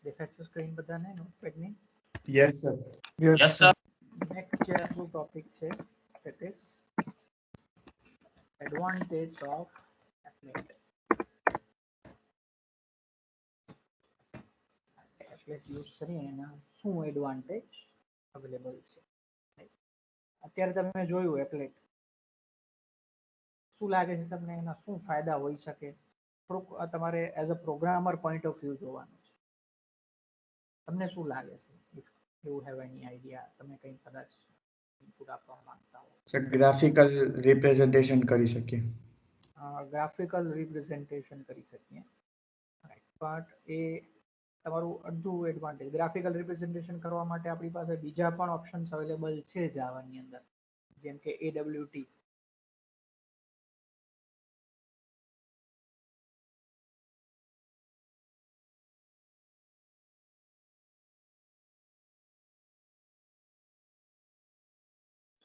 દેખાય છે સ્ક્રીન બધાને નોટપેડની? Yes, sir. Yes, Yes, sir. sir. Next જે આપણું ટોપિક છે that is advantage of applet. Applet use કરીએ એના શું એડવાન્ટેજ અવેલેબલ છે. અત્યારે તમે જોયું એપ્લેટ, શું લાગે છે તમને એના શું ફાયદા હોઈ શકે? થોડુંક તમારે as a programmer point of view જોવાનું છે. તમને શું લાગે છે? If you have any idea, તમે કંઈ કદાચ ઇનપુટ આપવા માંગતા હો. Sir, graphical representation કરી શકીએ. ગ્રાફિકલ રિપ્રેઝન્ટેશન કરી શકીએ, બટ એ તમારું અડધું એડવાન્ટેજ. ગ્રાફિકલ રિપ્રેઝન્ટેશન કરવા માટે આપણી પાસે બીજા પણ ઓપ્શન્સ અવેલેબલ છે જાવાની અંદર, જેમ કે AWT.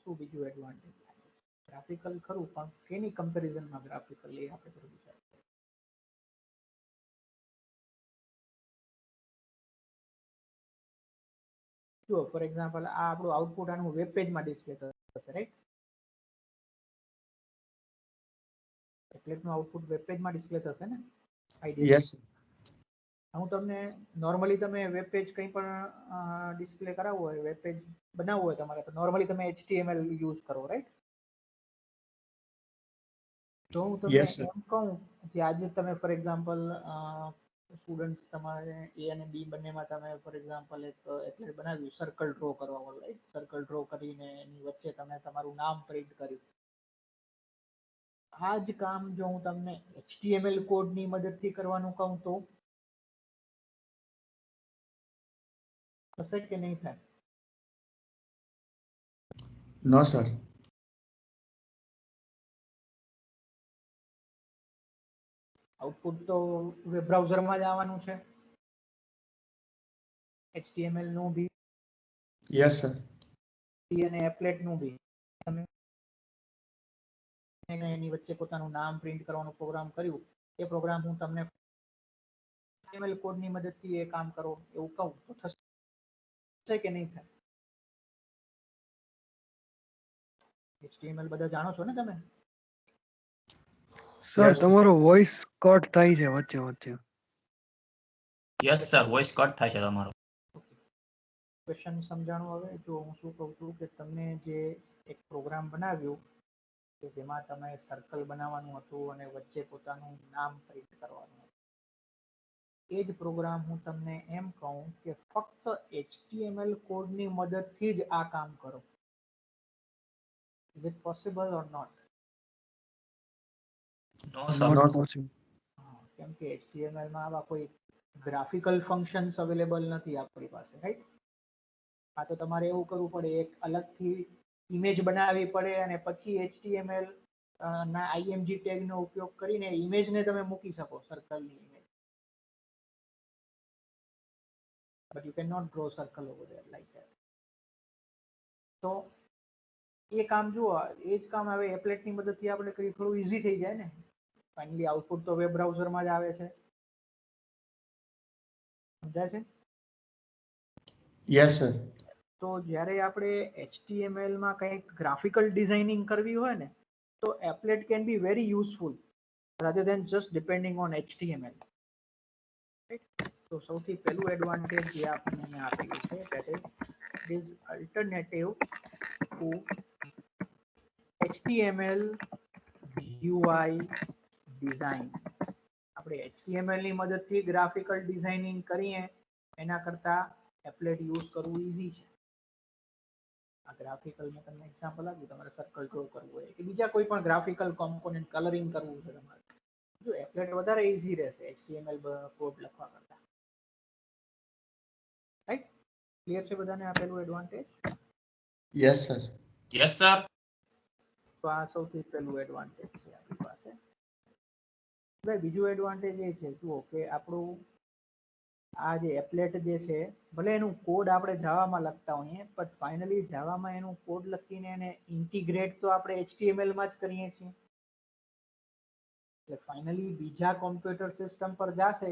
શું બીજું એડવાન્ટેજ લાગે છે? ગ્રાફિકલ ખરું, પણ કેની કમ્પેરિઝનમાં ગ્રાફિકલ એ આપણે થોડું વિચાર કરીએ. જો ફોર એક્ઝામ્પલ આ આપણું આઉટપુટ આનું વેબ પેજમાં ડિસ્પ્લે થશે, રાઈટ? એપ્લેટનું આઉટપુટ વેબ પેજમાં ડિસ્પ્લે થશે ને આઈડિયા? Yes. હું તમને નોર્મલી તમે વેબ પેજ કંઈ પણ ડિસ્પ્લે કરાવવું હોય, વેબ પેજ બનાવવું હોય તમારે, તો નોર્મલી તમે HTML યુઝ કરો, રાઈટ? જો હું તમને Yes, sir. એમ કહું કે આજે તમે ફોર એક્ઝામ્પલ સ્ટુડન્ટ્સ તમારે A અને B બંનેમાં તમે ફોર એક્ઝામ્પલ એક એપ્લેટ બનાવ્યું સર્કલ ડ્રો કરવા વાળું, રાઈટ? સર્કલ ડ્રો કરીને એની વચ્ચે તમે તમારું નામ પ્રિન્ટ કર્યું. આ જ કામ જો હું તમને HTML કોડની મદદથી કરવાનું કહું તો થશે કે નહીં થાય? No, sir. આઉટપુટ તો વેબ બ્રાઉઝરમાં જ આવવાનું છે, HTML નું બી Yes, sir. અને એપ્લેટ નું બી. તમે એની વચ્ચે પોતાનું નામ પ્રિન્ટ કરવાનો પ્રોગ્રામ કર્યું, એ પ્રોગ્રામ હું તમને HTML કોડની મદદથી એ કામ કરો એવું કહું તો થશે કે નહીં થાય? HTML બધા જાણો છો ને તમે? Sir Yes. તમારો વોઇસ કટ થાય છે વચ્ચે વચ્ચે. Yes, sir. વોઇસ કટ થાય છે તમારો. ક્વેશ્ચન સમજાણું હવે? જો હું શું કહું છું કે તમને જે એક પ્રોગ્રામ બનાવ્યું કે જેમાં તમે સર્કલ બનાવવાનું હતું અને વચ્ચે પોતાનું નામ પ્રિન્ટ કરવાનું હતું, એ જ પ્રોગ્રામ હું તમને એમ કહું કે ફક્ત HTML કોડની મદદથી જ આ કામ કરો. Is it possible or not? No, sir. No, Not sir. possible. કેમ કે HTML માં આવા કોઈ ગ્રાફિકલ ફંક્શન્સ અવેલેબલ નથી આપણી પાસે, રાઈટ? આ તો તમારે એવું કરવું પડે, એક અલગથી ઇમેજ બનાવવી પડે અને પછી HTML ના IMG ટેગનો ઉપયોગ કરીને ઇમેજને તમે મૂકી શકો, સર્કલની image. But you can not draw circle over there like that. તો એ કામ જુઓ, એ જ કામ હવે એપ્લેટની મદદથી આપણે કરી થોડું ઈઝી થઈ જાય ને. ફાઇનલી આઉટપુટ તો વેબ બ્રાઉઝરમાં જ આવે છે, સમજાય છે? Yes, sir. તો જ્યારે આપણે HTML માં કંઈક ગ્રાફિકલ ડિઝાઇનિંગ કરવી હોય ને, તો applet can be very useful rather than just depending on HTML. Right? તો સૌથી પહેલું એડવાન્ટેજ જે આપણને આપેલું છે that is alternative to HTML UI design. આપણે HTML ની મદદથી ગ્રાફિકલ ડિઝાઇનિંગ કરીએ એના કરતા એપ્લેટ યુઝ કરવું ઈઝી છે. આ ગ્રાફિકલ મેં તમને એક્ઝામ્પલ આપ્યું, તમારે સર્કલ ડ્રો કરવું હોય કે બીજા કોઈ પણ ગ્રાફિકલ કોમ્પોનન્ટ કલરિંગ કરવું છે તમારે, જો એપ્લેટ વધારે ઈઝી રહેશે HTML કોડ લખવા કરતા. રાઈટ? ક્લિયર છે બધાને આ પહેલું advantage? Yes, sir. Yes, sir. તો આ સૌથી પહેલું એડવાન્ટેજ છે આપણી પાસે. હવે બીજું એડવાન્ટેજ એ છે, જુઓ કે આપણું આ જે એપ્લેટ જે છે, ભલે એનું કોડ આપણે જાવામાં લખતા હોઈએ, પણ ફાઇનલી જાવામાં એનું કોડ લખીને એને ઇન્ટિગ્રેટ તો આપણે HTML માં જ કરીએ છીએ. એટલે ફાઇનલી બીજા કોમ્પ્યુટર સિસ્ટમ પર જશે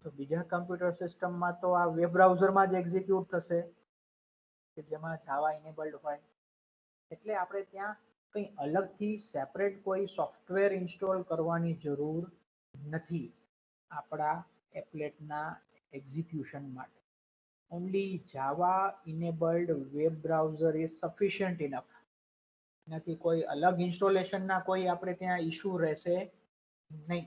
તો બીજા કમ્પ્યુટર સિસ્ટમમાં તો આ વેબ બ્રાઉઝરમાં જ એક્ઝિક્યુટ થશે કે જેમાં જાવા ઇનેબલ્ડ હોય. એટલે આપણે ત્યાં કંઈ અલગથી સેપરેટ કોઈ સોફ્ટવેર ઇન્સ્ટોલ કરવાની જરૂર નથી આપણા એપ્લેટના એક્ઝિક્યુશન માટે. Only Java enabled web browser is sufficient enough. નથી કોઈ અલગ ઇન્સ્ટોલેશનના કોઈ આપણે ત્યાં ઇશ્યુ રહેશે નહીં.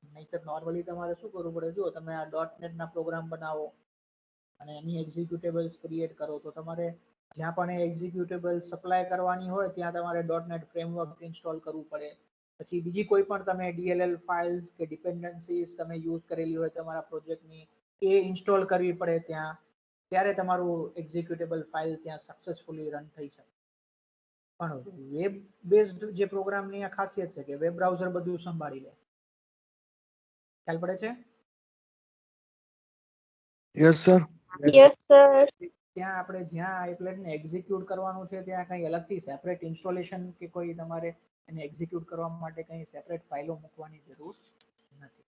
નહીંતર નોર્મલી તમારે શું કરવું પડે, જો તમે આ .NET પ્રોગ્રામ બનાવો અને એની એક્ઝિક્યુટેબલ્સ ક્રિએટ કરો તો તમારે જ્યાં પણ એ એક્ઝિક્યુટેબલ સપ્લાય કરવાની હોય ત્યાં તમારે .NET ફ્રેમવર્ક ઇન્સ્ટોલ કરવું પડે. પછી બીજી કોઈ પણ તમે DLL ફાઇલ્સ કે ડિપેન્ડન્સીસ તમે યુઝ કરેલી હોય તમારા પ્રોજેક્ટની એ ઇન્સ્ટોલ કરવી પડે ત્યાં, ત્યારે તમારું એક્ઝિક્યુટેબલ ફાઇલ ત્યાં સક્સેસફુલી રન થઈ શકે. પણ વેબ બેઝડ જે પ્રોગ્રામની આ ખાસિયત છે કે વેબ બ્રાઉઝર બધું સંભાળી લે. ખ્યાલ પડે છે? Yes sir. Yes, sir. ત્યાં આપણે જ્યાં એપ્લેટને એક્ઝિક્યુટ કરવાનું છે ત્યાં કંઈ અલગથી સેપરેટ ઇન્સ્ટોલેશન કે કોઈ તમારે એને એક્ઝિક્યુટ કરવા માટે કંઈ સેપરેટ ફાઇલો મૂકવાની જરૂર નથી.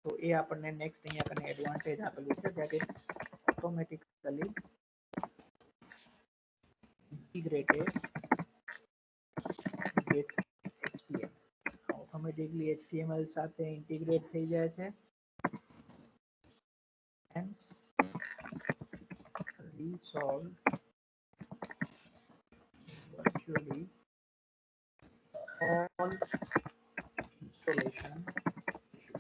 તો એ આપણને નેક્સ્ટ અહીંયા કને એડવાન્ટેજ આપેલું છે that is automatically integrated with HTML. Automatically HTML સાથે ઇન્ટિગ્રેટ થઈ જાય છે. Hence resolve virtually all installation issues.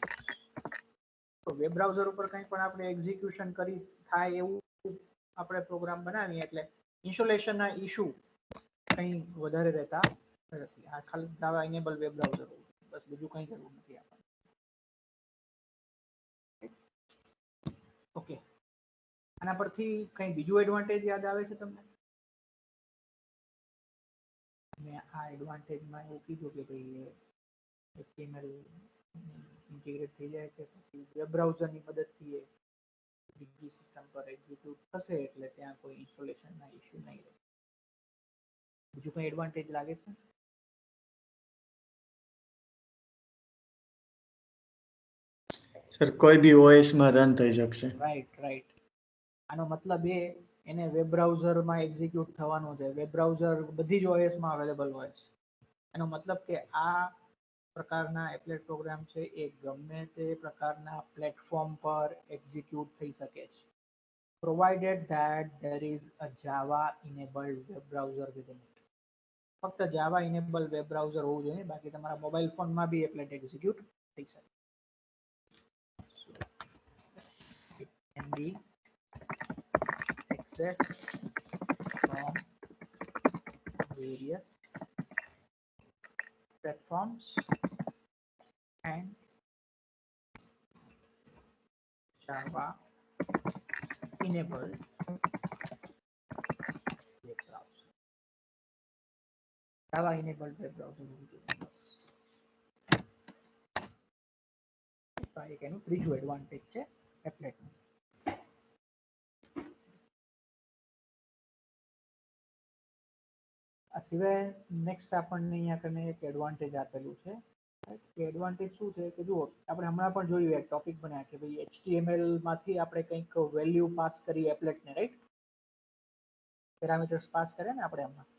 તો વેબ બ્રાઉઝર ઉપર કંઈ પણ આપણે એક્ઝિક્યુશન કરી થાય એવું આપણે પ્રોગ્રામ બનાવીએ એટલે ઇન્સ્ટોલેશનના ઇશ્યુ કંઈ વધારે રહેતા નથી. આ ખાલી જાવા ઇનેબલ વેબ બ્રાઉઝર હોય, બસ બીજું કંઈ કરવું નથી આપણે. ઓકે, આના પરથી કંઈ બીજું એડવાન્ટેજ યાદ આવે છે તમને? મેં આ એડવાન્ટેજમાં એવું કીધું કે ભાઈ HTML ઇન્ટિગ્રેટ થઈ જાય છે, પછી વેબ બ્રાઉઝરની મદદથી એ બીજી સિસ્ટમ પર એક્ઝિક્યુટ થશે એટલે ત્યાં કોઈ ઇન્સ્ટોલેશનના ઇશ્યુ નહીં રહે. બીજું કંઈ એડવાન્ટેજ લાગે છે? સર કોઈ બી OS માં રન થઈ શકશે. રાઈટ. આનો મતલબ એને વેબ બ્રાઉઝરમાં એક્ઝિક્યુટ થવાનું છે. વેબ બ્રાઉઝર બધી જ OS માં અવેલેબલ હોય છે. એનો મતલબ કે આ પ્રકારના એપ્લેટ પ્રોગ્રામ છે એ ગમે તે પ્રકારના પ્લેટફોર્મ પર એક્ઝિક્યુટ થઈ શકે છે, provided that there is a Java enabled web browser within it. ફક્ત જાવા ઇનેબલ વેબ બ્રાઉઝર હોવું જોઈએ, બાકી તમારા મોબાઈલ ફોનમાં બી એપ્લેટ એક્ઝિક્યુટ થઈ શકે. It can be accessed from various platforms and Java enabled web browser. Java enabled web browser હોવું જોઈએ બસ. તો આ એક એનું ત્રીજું એડવાન્ટેજ છે એપ્લેટનું. આ સિવાય નેક્સ્ટ આપણને અહીંયા કને એક એડવાન્ટેજ આપેલું છે. એડવાન્ટેજ શું છે કે જુઓ, આપણે હમણાં પણ જોયું એક ટોપિક બન્યા કે ભાઈ HTML માંથી આપણે કંઈક વેલ્યુ પાસ કરી એપ્લેટને, રાઈટ? પેરામીટર્સ પાસ કરે ને આપણે હમણાં.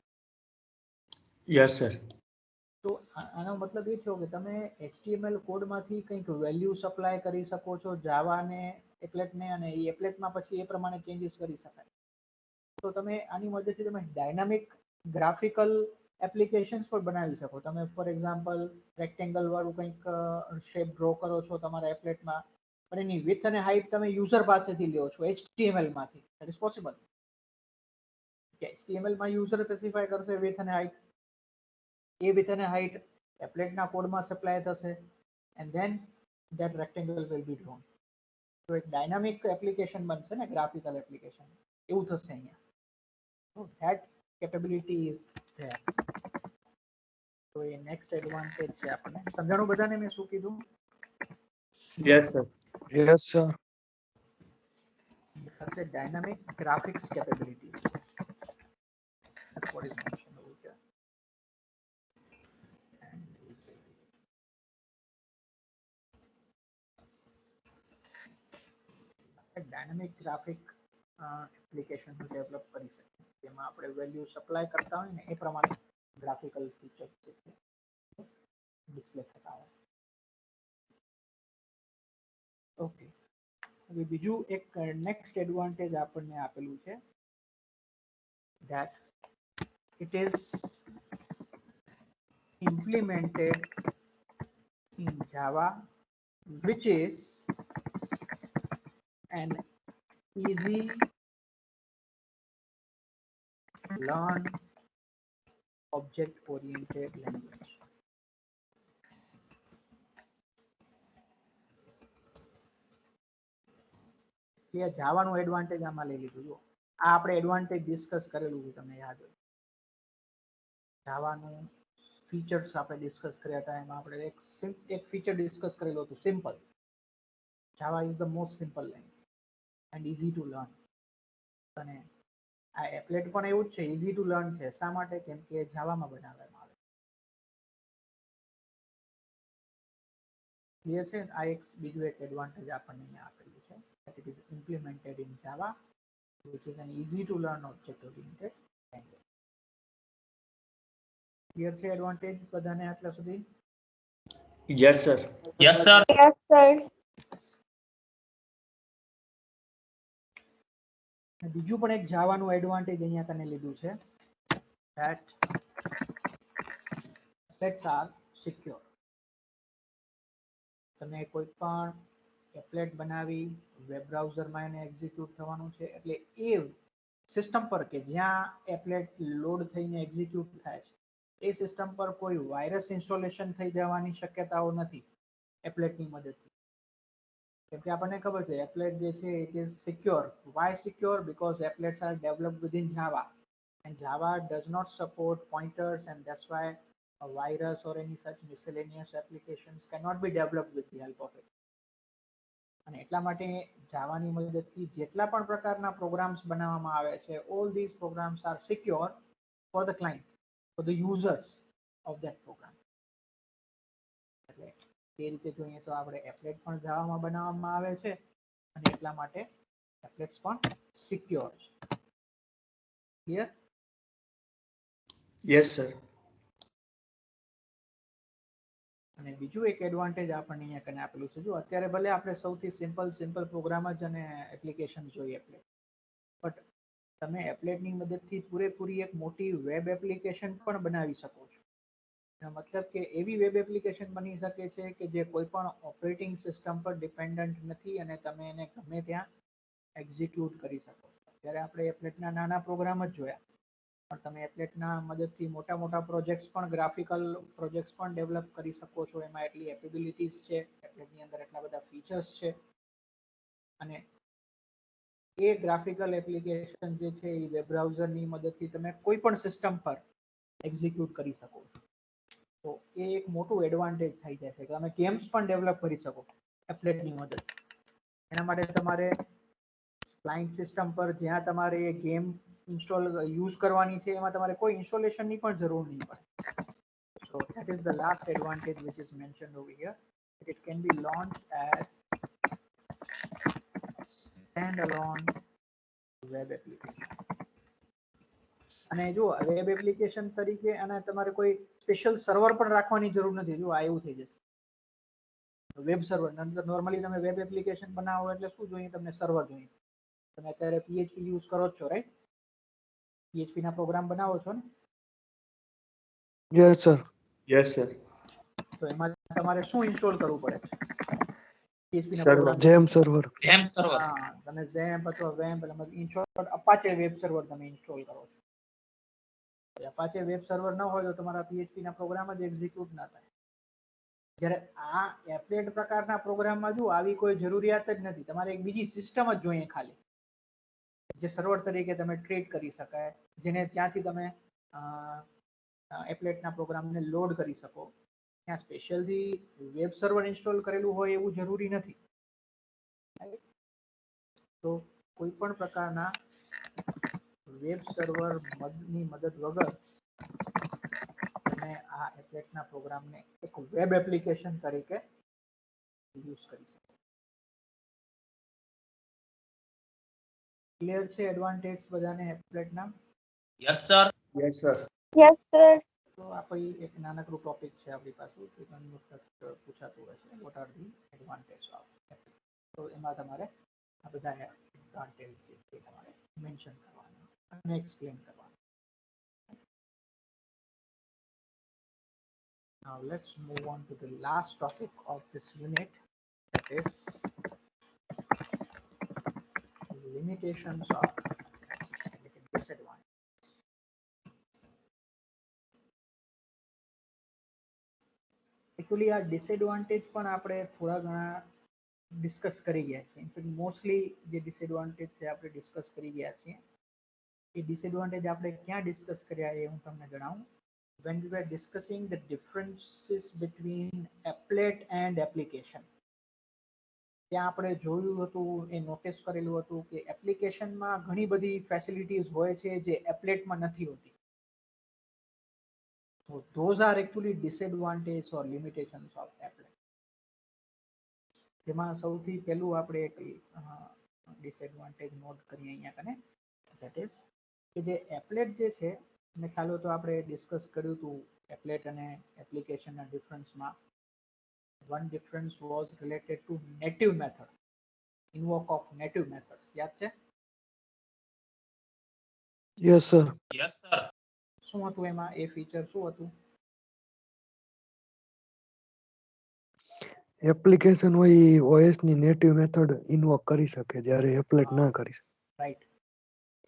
Yes sir. તો આનો મતલબ એ થયો કે તમે HTML કોડમાંથી કંઈક વેલ્યુ સપ્લાય કરી શકો છો જાવાને એપ્લેટને, અને એ એપ્લેટમાં પછી એ પ્રમાણે ચેન્જીસ કરી શકાય. તો તમે આની મદદથી તમે ડાયનામિક ગ્રાફિકલ એપ્લિકેશન્સ પણ બનાવી શકો. તમે ફોર એક્ઝામ્પલ રેક્ટેંગલ વાળું કંઈક શેપ ડ્રો કરો છો તમારા એપ્લેટમાં, પણ એની વિડ્થ અને હાઇટ તમે યુઝર પાસેથી લ્યો છો HTML માંથી. That is possible. HTML માં યુઝર સ્પેસિફાય કરશે વિડ્થ અને હાઇટ, એ વિડ્થ અને હાઇટ એપ્લેટના કોડમાં સપ્લાય થશે and then that rectangle will be drone. તો એક ડાયનામિક એપ્લિકેશન બનશે ને, ગ્રાફિકલ એપ્લિકેશન એવું થશે અહીંયા. So that capability is there. તો એ નેક્સ્ટ એડવાન્ટેજ છે આપણને. સમજાણું બધાને મેં શું કીધું? Yes sir. Yes sir. થશે dynamic graphics capabilities. That's what is mentioned over here. And dynamic graphic application develop કરી શકીએ જેમાં આપણે વેલ્યુ સપ્લાય કરતા હોય ને એ પ્રમાણે ગ્રાફિકલ ફીચર્સ જે છે ડિસ્પ્લે થતા હોય. ઓકે, હવે બીજું એક નેક્સ્ટ એડવાન્ટેજ આપણને આપેલું છે that it is implemented in Java, which is an easy learn object oriented language. કે જાવાનું એડવાન્ટેજ આમાં લઈ લીધું. જો આ આપણે એડવાન્ટેજ ડિસ્કસ કરેલું છે, તમને યાદ હોય જાવાનું ફીચર્સ આપણે ડિસ્કસ કર્યા હતા. એમાં આપણે એક ફીચર ડિસ્કસ કરેલું હતું, simple. Java is the most simple language and easy to learn. અને આ એપ્લેટ પણ એવું જ છે, ઇઝી ટુ લર્ન છે. શા માટે? કેમ કે જાવામાં બનાવવામાં આવે. ક્લિયર છે? આ એક બીજું એક એડવાન્ટેજ આપણને અહીંયા આપેલું છે that it is implemented in Java, which is an easy to learn object oriented language. Clear છે એડવાન્ટેજ બધાને આટલા સુધી? Yes sir. Yes, sir. Yes, sir. બીજું પણ એક જાવાનું એડવાન્ટેજ અહીંયા તને લીધું છે that applets are secure. તમે કોઈ પણ એપ્લેટ બનાવી વેબ બ્રાઉઝરમાં એને એક્ઝિક્યુટ થવાનું છે, એટલે એ સિસ્ટમ પર કે જ્યાં એપ્લેટ લોડ થઈને એક્ઝિક્યુટ થાય છે એ સિસ્ટમ પર કોઈ વાયરસ ઇન્સ્ટોલેશન થઈ જવાની શક્યતાઓ નથી એપ્લેટની મદદથી. કેમ કે આપણને ખબર છે એપ્લેટ જે છે it is secure. Why secure? Because applets are developed within Java and Java does not support pointers, and that's why a virus or any such miscellaneous applications cannot be developed with the help of it. અને એટલા માટે જાવાની મદદથી જેટલા પણ પ્રકારના programs બનાવવામાં આવે છે, all these programs are secure for the client, for the users of that program. એટલે એ રીતે જોઈએ તો આપણે એપ્લેટ પણ જાવામાં બનાવવામાં આવે છે અને એટલા માટે એપ્લેટ્સ પણ સિક્યોર છે. ક્લિયર? Yes sir. અને બીજું એક એડવાન્ટેજ આપણને અહીંયા કને આપેલું છે. જો અત્યારે ભલે આપણે સૌથી સિમ્પલ પ્રોગ્રામ જ અને એપ્લિકેશન જોઈએ એપ્લેટ, બટ તમે એપ્લેટની મદદથી પૂરેપૂરી એક મોટી વેબ એપ્લિકેશન પણ બનાવી શકો છો. એનો મતલબ કે એવી વેબ એપ્લિકેશન બની શકે છે કે જે કોઈ પણ ઓપરેટિંગ સિસ્ટમ પર ડિપેન્ડન્ટ નથી અને તમે એને ગમે ત્યાં એક્ઝિક્યુટ કરી શકો. અત્યારે આપણે એપ્લેટના નાના પ્રોગ્રામ જ જોયા, પણ તમે એપ્લેટના મદદથી મોટા મોટા પ્રોજેક્ટ્સ પણ ગ્રાફિકલ પ્રોજેક્ટ્સ પણ ડેવલપ કરી શકો છો. એમાં એટલી એપેબિલિટીઝ છે, એપ્લેટની અંદર એટલા બધા ફીચર્સ છે અને એ ગ્રાફિકલ એપ્લિકેશન જે છે એ વેબ બ્રાઉઝરની મદદથી તમે કોઈ પણ સિસ્ટમ પર એક્ઝિક્યુટ કરી શકો છો. તો એ એક મોટું એડવાન્ટેજ થઈ જાય છે કે તમે ગેમ્સ પણ ડેવલપ કરી શકો એપ્લેટની મદદ. એના માટે તમારે ક્લાયન્ટ સિસ્ટમ પર જ્યાં તમારે એ ગેમ ઇન્સ્ટોલ યુઝ કરવાની છે એમાં તમારે કોઈ ઇન્સ્ટોલેશનની પણ જરૂર નહીં પડે. So that is the last advantage which is mentioned over here. It can be launched as standalone web application. અને જો વેબ એપ્લિકેશન તરીકે અને તમારે કોઈ સ્પેશિયલ સર્વર પણ રાખવાની જરૂર નથી. જો આ એવું થઈ જશે વેબ સર્વર. નોર્મલી તમે વેબ એપ્લિકેશન બનાવો એટલે શું જોઈએ? તમને સર્વર જોઈએ. તમે અત્યારે PHP યુઝ કરો છો, રાઈટ? PHP ના પ્રોગ્રામ બનાવો છો ને? Yes, sir. Yes sir. તો એમાં તમારે શું ઇન્સ્ટોલ કરવું પડે? PHP ના Server. Program. Jam server. Jam server. હા, તમે XAMPP અથવા WAMP એટલે ઇન્સ્ટોલ અપાચે વેબ સર્વર તમે ઇન્સ્ટોલ કરો છો. અપાચે વેબ સર્વર ન હોય તો તમારા PHP ના પ્રોગ્રામ જ એક્ઝિક્યુટ ના થાય. જ્યારે આ એપ્લેટ પ્રકારના પ્રોગ્રામમાં જો આવી કોઈ જરૂરિયાત જ નથી. તમારે એક બીજી સિસ્ટમ જ જોઈએ ખાલી, જે સર્વર તરીકે તમે ટ્રીટ કરી શકાય, જેને ત્યાંથી તમે એપ્લેટના પ્રોગ્રામને લોડ કરી શકો. ત્યાં સ્પેશિયલથી વેબ સર્વર ઇન્સ્ટોલ કરેલું હોય એવું જરૂરી નથી. તો કોઈ પણ પ્રકારના વેબ સર્વર ની મદદ વગર તમે આ એપ્લેટના પ્રોગ્રામને એક વેબ એપ્લિકેશન તરીકે યુઝ કરી શકો. ક્લિયર છે એડવાન્ટેજ બધાને એપ્લેટ ના? Yes sir. Yes sir. Yes, sir. તો આ કોઈ એક નાનકડું ટોપિક છે આપણી પાસે જે ઘણી વખત પૂછાતું હોય છે what are the advantage of applet. તો એમાં તમારે આ બધા એડવાન્ટેજ છે તે તમારે મેન્શન કરવાના અને એક્સપ્લેન કરવાના. Now let's move on to the last topic of this unit, that is limitations of disadvantage. Actually આ disadvantage પણ આપણે થોડા ઘણા ડિસ્કસ કરી ગયા છીએ. ઇનફેક્ટ મોસ્ટલી જે ડિસએડવાન્ટેજ છે આપણે ડિસ્કસ કરી ગયા છીએ. એ ડિસએડવાન્ટેજ આપણે ક્યાં ડિસ્કસ કર્યા એ હું તમને જણાવું. When we were discussing the differences between applet and application, ત્યાં આપણે જોયું હતું એ નોટિસ કરેલું હતું કે એપ્લિકેશનમાં ઘણી બધી ફેસિલિટીઝ હોય છે જે એપ્લેટમાં નથી હોતી. So those are actually disadvantages or limitations of applet. જેમાં સૌથી પહેલું આપણે એક ડિસએડવાન્ટેજ નોટ કરીએ અહીંયા કને, that is કે જે એપ્લેટ જે છે ને ખ્યાલ હોય તો આપણે ડિસ્કસ કર્યું હતું એપ્લેટ અને એપ્લિકેશનના ડિફરન્સમાં. One difference was related to native method, invoke of native methods. યાદ છે? Yes, sir. Yes sir. શું હતું એમાં? એ ફીચર શું હતું? એપ્લિકેશન હોય એ OS ની નેટિવ મેથડ ઇન્વોક કરી શકે જ્યારે એપ્લેટ ના કરી શકે. રાઈટ.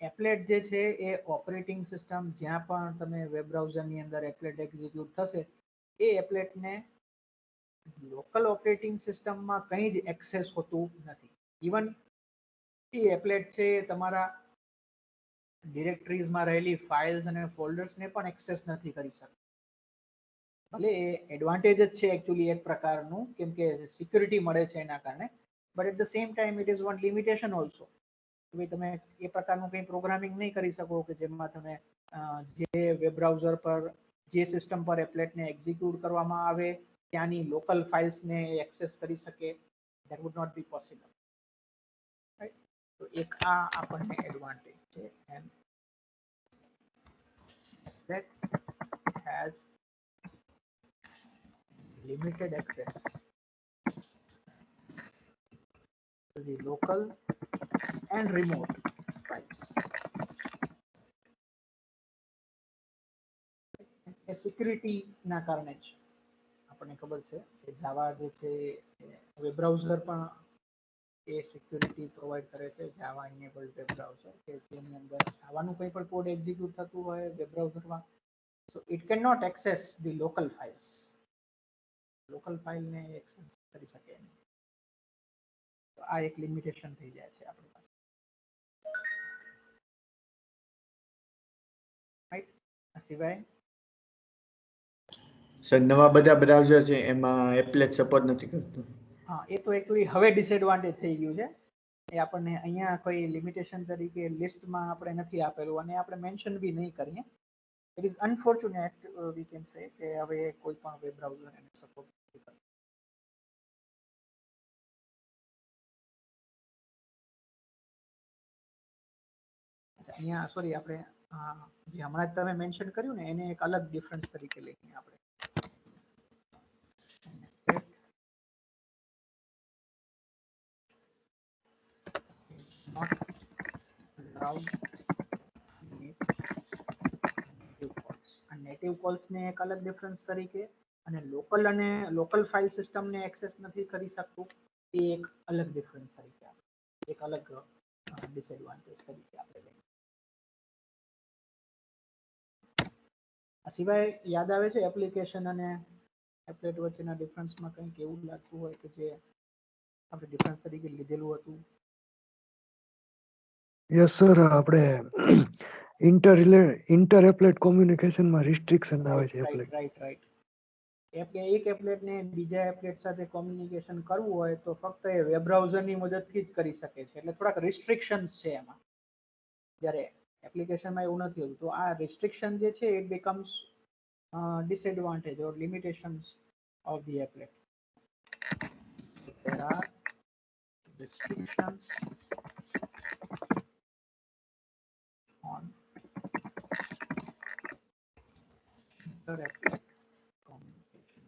એપ્લેટ જે છે એ ઓપરેટિંગ સિસ્ટમ જ્યાં પણ તમે વેબ બ્રાઉઝરની અંદર એપ્લેટ એક્ઝિક્યુટ થશે એ એપ્લેટને લોકલ ઓપરેટિંગ સિસ્ટમમાં કંઈ જ એક્સેસ હોતું નથી. ઇવન એ એપ્લેટ છે તમારા ડિરેક્ટરીઝમાં રહેલી ફાઇલ્સ અને ફોલ્ડર્સને પણ એક્સેસ નથી કરી શકતા. ભલે એ એડવાન્ટેજ જ છે એકચ્યુઅલી એક પ્રકારનું, કેમ કે સિક્યુરિટી મળે છે એના કારણે, but at the same time it is one limitation also. તમે એ પ્રકારનું કંઈ પ્રોગ્રામિંગ નહીં કરી શકો કે જેમાં તમે જે વેબ બ્રાઉઝર પર જે સિસ્ટમ પર એપ્લેટને એક્ઝિક્યુટ કરવામાં આવે ત્યાંની લોકલ ફાઇલ્સને એક્સેસ કરી શકે. That would not be possible. Right. તો એક આ આપણને એડવાન્ટેજ છે. And that has limited access to the local and remote files. A security ના કારણે જ આપણને ખબર છે કે જાવા જે છે વેબ બ્રાઉઝર પણ એ સિક્યુરિટી પ્રોવાઈડ કરે છે. જાવા ઇનેબલ્ડ વેબ બ્રાઉઝર કે જેની અંદર જાવાનું કંઈ પણ કોડ એક્ઝિક્યુટ થતું હોય વેબ બ્રાઉઝરમાં, so it cannot access the local files. Local ફાઇલને એક્સેસ કરી શકે નહીં. તો આ એક લિમિટેશન થઈ જાય છે આપણી પાસે. રાઈટ. આ સિવાય સર નવા બધા બ્રાઉઝર છે એમાં એપ્લેટ સપોર્ટ નથી કરતું. હા, એ તો એકચ્યુઅલી હવે ડિસએડવાન્ટેજ થઈ ગયું છે. એ આપણને અહીંયા કોઈ લિમિટેશન તરીકે લિસ્ટમાં આપણે નથી આપેલું અને આપણે મેન્શન બી નહીં કરીએ. It is unfortunate we can say કે હવે કોઈ પણ વેબ બ્રાઉઝર એને સપોર્ટ નથી કરતું. અહીંયા સોરી આપણે જે હમણાં જ તમે મેન્શન કર્યું ને એને એક અલગ ડિફરન્સ તરીકે લઈએ આપણે. Not allowed native calls. આ નેટિવ કોલ્સ ને એક અલગ ડિફરન્સ તરીકે અને લોકલ ફાઇલ સિસ્ટમ ને એક્સેસ નથી કરી શકતું એ એક અલગ ડિફરન્સ તરીકે એક અલગ ડિસએડવાન્ટેજ તરીકે આપણે લઈએ. આ સિવાય યાદ આવે છે એપ્લિકેશન અને એપ્લેટ વચ્ચેના ડિફરન્સમાં કંઈક એવું લાગતું હોય કે જે આપણે ડિફરન્સ તરીકે લીધેલું હતું? Yes sir. આપણે ઇન્ટર એપ્લેટ કોમ્યુનિકેશનમાં રિસ્ટ્રિક્શન આવે છે એપ્લેટ. રાઈટ. એક એપ્લેટને બીજા એપ્લેટ સાથે કોમ્યુનિકેશન કરવું હોય તો ફક્ત એ વેબ બ્રાઉઝરની મદદથી જ કરી શકે છે. એટલે થોડાક રિસ્ટ્રિક્શન્સ છે એમાં. જ્યારે એપ્લિકેશનમાં એવું નથી હોતું. તો આ રિસ્ટ્રિક્શન જે છે it becomes disadvantage or limitations of the applet. There are restrictions applet communication.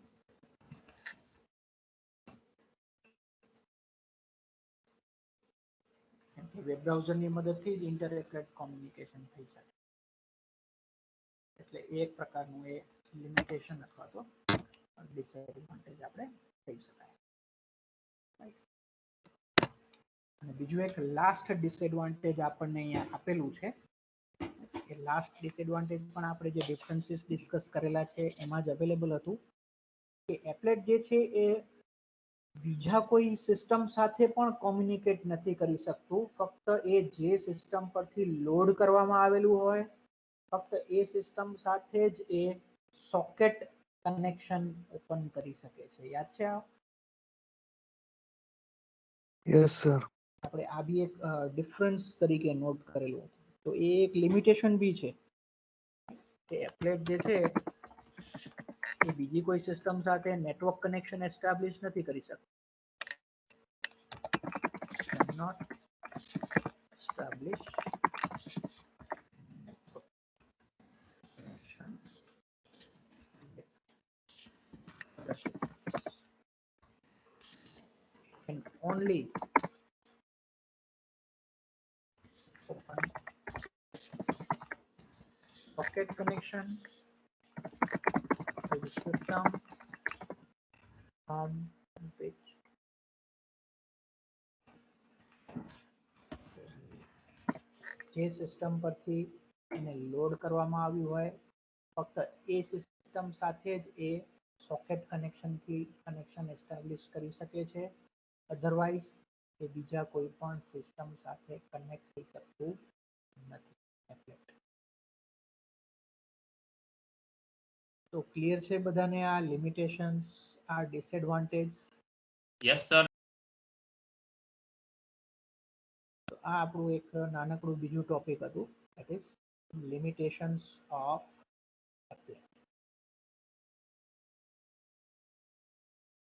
Web બ્રાઉઝરની મદદથી જ ઇન્ટર એપ્લેટ કોમ્યુનિકેશન થઈ શકે. એટલે એક પ્રકારનું એ લિમિટેશન અથવા તો ડિસએડવાન્ટેજ આપણે કહી શકાય. અને બીજું એક લાસ્ટ ડિસએડવાન્ટેજ આપણને અહીંયા આપેલું છે. એ લાસ્ટ ડિસએડવાન્ટેજ પણ આપણે જે ડિફરન્સીસ ડિસ્કસ કરેલા છે એમાં જ અવેલેબલ હતું કે એપ્લેટ જે છે એ બીજા કોઈ સિસ્ટમ સાથે પણ કોમ્યુનિકેટ નથી કરી શકતું. ફક્ત એ જે સિસ્ટમ પરથી લોડ કરવામાં આવેલું હોય ફક્ત એ સિસ્ટમ સાથે જ એ સોકેટ કનેક્શન ઓપન કરી શકે છે. યાદ છે આ? Yes sir. આપણે આ બી એક ડિફરન્સ તરીકે નોટ કરેલું હતું. તો એ એક લિમિટેશન બી છે કે એપ્લેટ જે છે એ બીજી કોઈ સિસ્ટમ સાથે નેટવર્ક કનેક્શન એસ્ટાબ્લિશ નથી કરી શકતું. Cannot establish connection with other systems. Can only open socket connection with the system from which જે સિસ્ટમ પરથી એને લોડ કરવામાં આવ્યું હોય ફક્ત એ સિસ્ટમ સાથે જ એ સોકેટ કનેક્શનથી કનેક્શન એસ્ટાબ્લિશ કરી શકે છે. અધરવાઇઝ એ બીજા કોઈ પણ સિસ્ટમ સાથે કનેક્ટ થઈ શકતું નથી એપ્લેટ. તો ક્લિયર છે બધાને આ લિમિટેશન્સ, આ ડિસએડવાન્ટેજ? Yes sir. તો આ આપણું એક નાનકડું બીજું ટોપિક હતું, that is limitations of applet.